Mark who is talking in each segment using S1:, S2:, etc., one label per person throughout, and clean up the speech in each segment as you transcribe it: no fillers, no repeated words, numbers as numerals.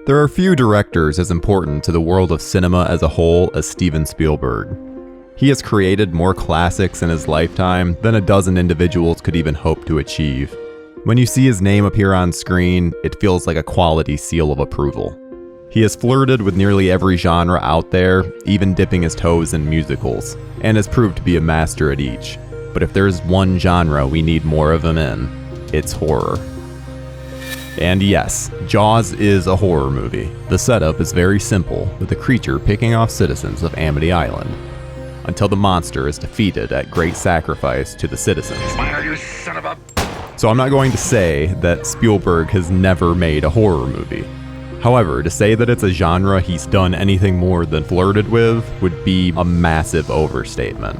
S1: There are few directors as important to the world of cinema as a whole as Steven Spielberg. He has created more classics in his lifetime than a dozen individuals could even hope to achieve. When you see his name appear on screen, it feels like a quality seal of approval. He has flirted with nearly every genre out there, even dipping his toes in musicals, and has proved to be a master at each. But if there's one genre we need more of him in, it's horror. And yes, Jaws is a horror movie. The setup is very simple, with the creature picking off citizens of Amity Island, until the monster is defeated at great sacrifice to the citizens.
S2: Fire, you son of a...
S1: So I'm not going to say that Spielberg has never made a horror movie. However, to say that it's a genre he's done anything more than flirted with would be a massive overstatement.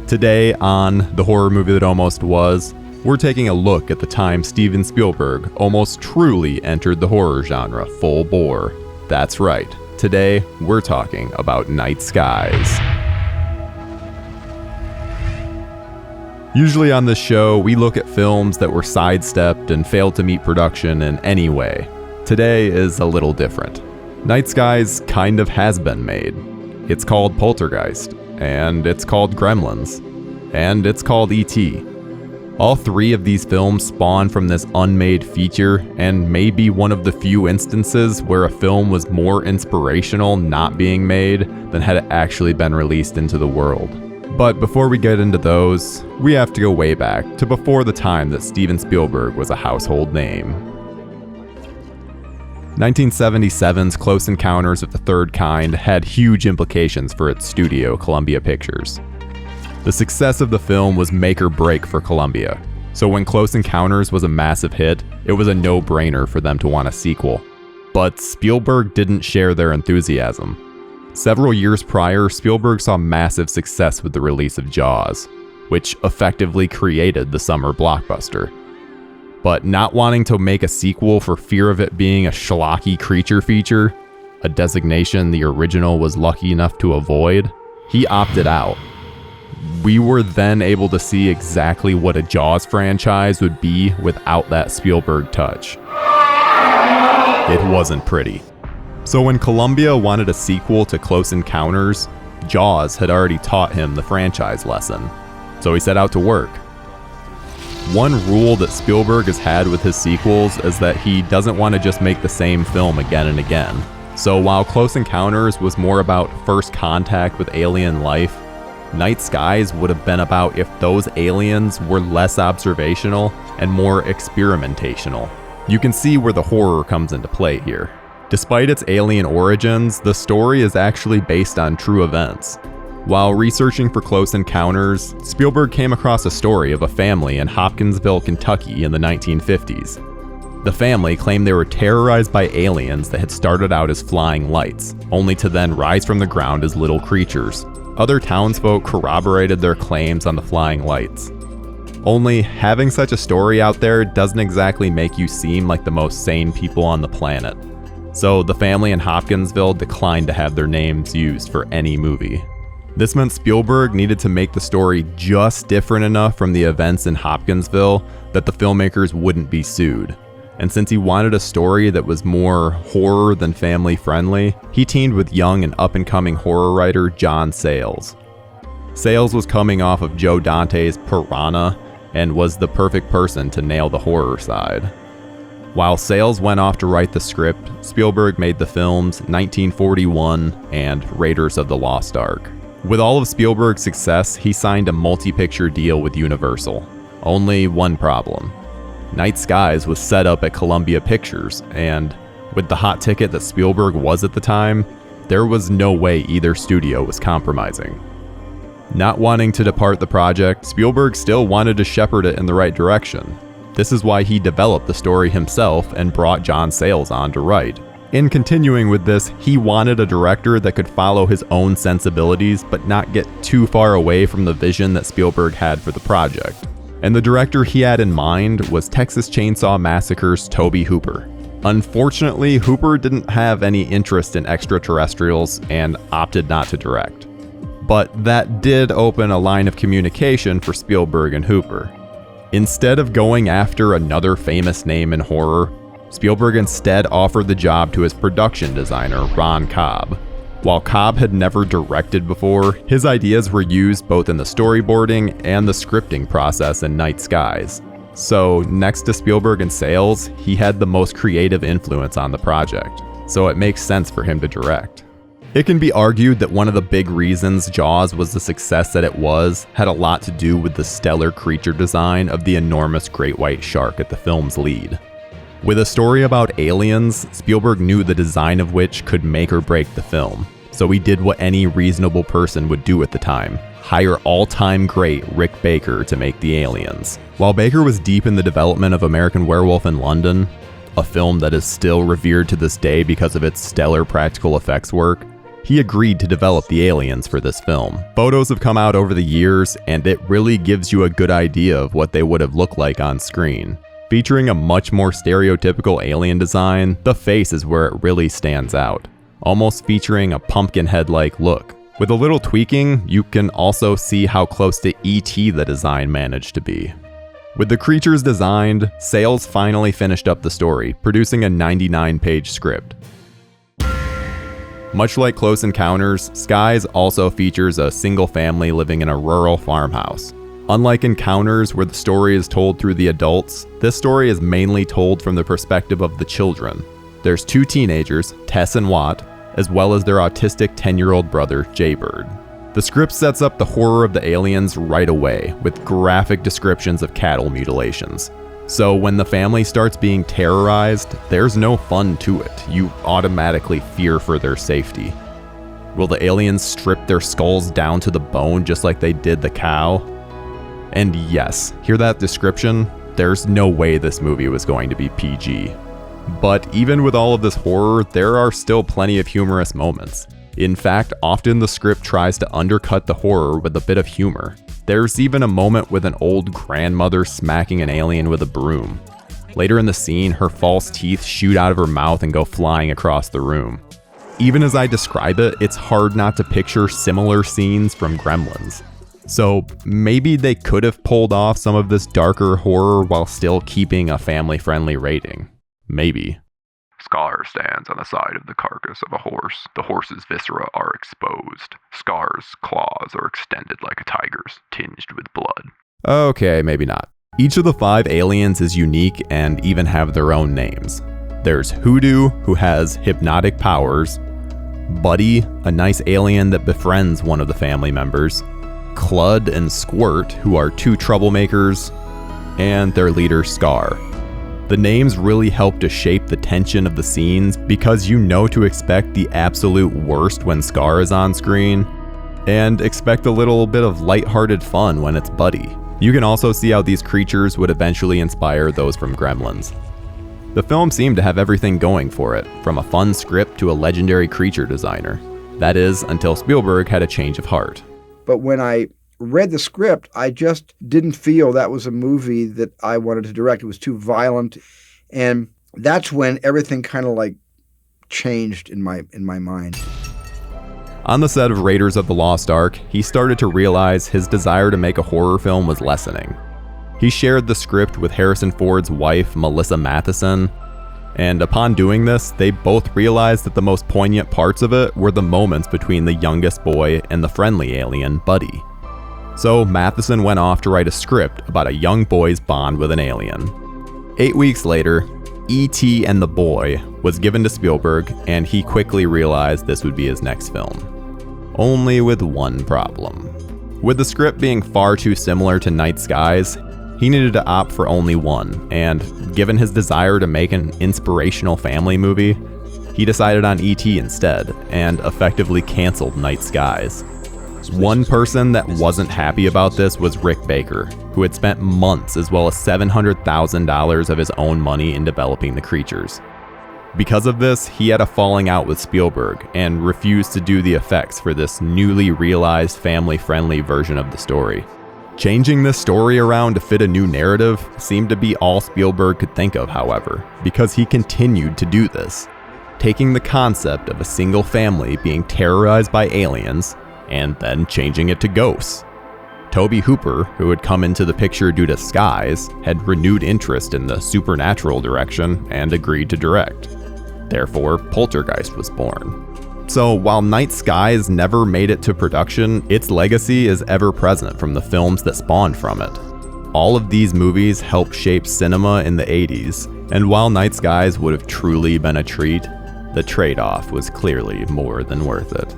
S1: Today on The Horror Movie That Almost Was, we're taking a look at the time Steven Spielberg almost truly entered the horror genre full bore. That's right, today we're talking about Night Skies. Usually on this show, we look at films that were sidestepped and failed to meet production in any way. Today is a little different. Night Skies kind of has been made. It's called Poltergeist, and it's called Gremlins, and it's called E.T. All three of these films spawn from this unmade feature, and may be one of the few instances where a film was more inspirational not being made than had it actually been released into the world. But before we get into those, we have to go way back to before the time that Steven Spielberg was a household name. 1977's Close Encounters of the Third Kind had huge implications for its studio, Columbia Pictures. The success of the film was make or break for Columbia, so when Close Encounters was a massive hit, it was a no-brainer for them to want a sequel. But Spielberg didn't share their enthusiasm. Several years prior, Spielberg saw massive success with the release of Jaws, which effectively created the summer blockbuster. But not wanting to make a sequel for fear of it being a schlocky creature feature, a designation the original was lucky enough to avoid, he opted out. We were then able to see exactly what a Jaws franchise would be without that Spielberg touch. It wasn't pretty. So when Columbia wanted a sequel to Close Encounters, Jaws had already taught him the franchise lesson. So he set out to work. One rule that Spielberg has had with his sequels is that he doesn't want to just make the same film again and again. So while Close Encounters was more about first contact with alien life, Night Skies would have been about if those aliens were less observational and more experimentational. You can see where the horror comes into play here. Despite its alien origins, the story is actually based on true events. While researching for Close Encounters, Spielberg came across a story of a family in Hopkinsville, Kentucky in the 1950s. The family claimed they were terrorized by aliens that had started out as flying lights, only to then rise from the ground as little creatures. Other townsfolk corroborated their claims on the flying lights. Only having such a story out there doesn't exactly make you seem like the most sane people on the planet. So the family in Hopkinsville declined to have their names used for any movie. This meant Spielberg needed to make the story just different enough from the events in Hopkinsville that the filmmakers wouldn't be sued. And since he wanted a story that was more horror than family friendly, he teamed with young and up-and-coming horror writer John Sayles. Sayles was coming off of Joe Dante's Piranha and was the perfect person to nail the horror side. While Sayles went off to write the script, Spielberg made the films 1941 and Raiders of the Lost Ark. With all of Spielberg's success, he signed a multi-picture deal with Universal. Only one problem. Night Skies was set up at Columbia Pictures, and with the hot ticket that Spielberg was at the time, there was no way either studio was compromising. Not wanting to depart the project, Spielberg still wanted to shepherd it in the right direction. This is why he developed the story himself and brought John Sayles on to write. In continuing with this, he wanted a director that could follow his own sensibilities but not get too far away from the vision that Spielberg had for the project. And the director he had in mind was Texas Chainsaw Massacre's Tobe Hooper. Unfortunately, Hooper didn't have any interest in extraterrestrials and opted not to direct. But that did open a line of communication for Spielberg and Hooper. Instead of going after another famous name in horror, Spielberg instead offered the job to his production designer, Ron Cobb. While Cobb had never directed before, his ideas were used both in the storyboarding and the scripting process in Night Skies. So, next to Spielberg and Sayles, he had the most creative influence on the project, so it makes sense for him to direct. It can be argued that one of the big reasons Jaws was the success that it was had a lot to do with the stellar creature design of the enormous great white shark at the film's lead. With a story about aliens, Spielberg knew the design of which could make or break the film, so he did what any reasonable person would do at the time: hire all-time great Rick Baker to make the aliens. While Baker was deep in the development of American Werewolf in London, a film that is still revered to this day because of its stellar practical effects work, he agreed to develop the aliens for this film. Photos have come out over the years, and it really gives you a good idea of what they would have looked like on screen. Featuring a much more stereotypical alien design, the face is where it really stands out, almost featuring a pumpkin head-like look. With a little tweaking, you can also see how close to E.T. the design managed to be. With the creatures designed, Sayles finally finished up the story, producing a 99-page script. Much like Close Encounters, Skies also features a single family living in a rural farmhouse. Unlike Encounters, where the story is told through the adults, this story is mainly told from the perspective of the children. There's two teenagers, Tess and Watt, as well as their autistic 10-year-old brother, Jaybird. The script sets up the horror of the aliens right away, with graphic descriptions of cattle mutilations. So when the family starts being terrorized, there's no fun to it. You automatically fear for their safety. Will the aliens strip their skulls down to the bone just like they did the cow? And yes, hear that description? There's no way this movie was going to be PG. But even with all of this horror, there are still plenty of humorous moments. In fact, often the script tries to undercut the horror with a bit of humor. There's even a moment with an old grandmother smacking an alien with a broom. Later in the scene, her false teeth shoot out of her mouth and go flying across the room. Even as I describe it, it's hard not to picture similar scenes from Gremlins. So maybe they could have pulled off some of this darker horror while still keeping a family-friendly rating. Maybe.
S2: Scar stands on the side of the carcass of a horse. The horse's viscera are exposed. Scar's claws are extended like a tiger's, tinged with blood.
S1: Okay, maybe not. Each of the 5 aliens is unique and even have their own names. There's Hoodoo, who has hypnotic powers. Buddy, a nice alien that befriends one of the family members. Clud and Squirt, who are 2 troublemakers. And their leader, Scar. The names really help to shape the tension of the scenes because you know to expect the absolute worst when Scar is on screen, and expect a little bit of lighthearted fun when it's Buddy. You can also see how these creatures would eventually inspire those from Gremlins. The film seemed to have everything going for it, from a fun script to a legendary creature designer. That is, until Spielberg had a change of heart.
S3: But when I read the script, I just didn't feel that was a movie that I wanted to direct. It was too violent. And that's when everything kind of like changed in my mind.
S1: On the set of Raiders of the Lost Ark, he started to realize his desire to make a horror film was lessening. He shared the script with Harrison Ford's wife, Melissa Matheson, and upon doing this, they both realized that the most poignant parts of it were the moments between the youngest boy and the friendly alien, Buddy. So Matheson went off to write a script about a young boy's bond with an alien. 8 weeks later, E.T. and the Boy was given to Spielberg, and he quickly realized this would be his next film. Only with one problem. With the script being far too similar to Night Skies, he needed to opt for only one, and given his desire to make an inspirational family movie, he decided on E.T. instead, and effectively canceled Night Skies. One person that wasn't happy about this was Rick Baker, who had spent months as well as $700,000 of his own money in developing the creatures. Because of this, he had a falling out with Spielberg and refused to do the effects for this newly realized family-friendly version of the story. Changing this story around to fit a new narrative seemed to be all Spielberg could think of, however, because he continued to do this, taking the concept of a single family being terrorized by aliens and then changing it to ghosts. Tobe Hooper, who had come into the picture due to Skies, had renewed interest in the supernatural direction and agreed to direct. Therefore, Poltergeist was born. So while Night Skies never made it to production, its legacy is ever present from the films that spawned from it. All of these movies helped shape cinema in the 80s, and while Night Skies would have truly been a treat, the trade-off was clearly more than worth it.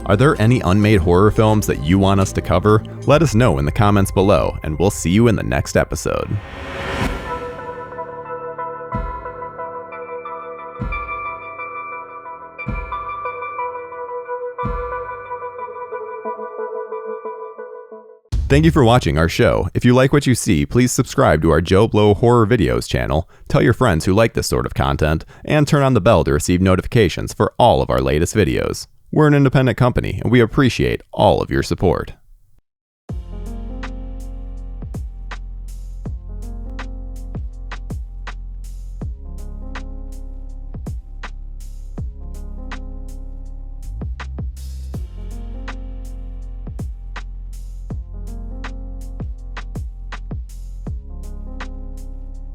S1: Are there any unmade horror films that you want us to cover? Let us know in the comments below, and we'll see you in the next episode. Thank you for watching our show. If you like what you see, please subscribe to our JoBlo Horror Videos channel, tell your friends who like this sort of content, and turn on the bell to receive notifications for all of our latest videos. We're an independent company, and we appreciate all of your support.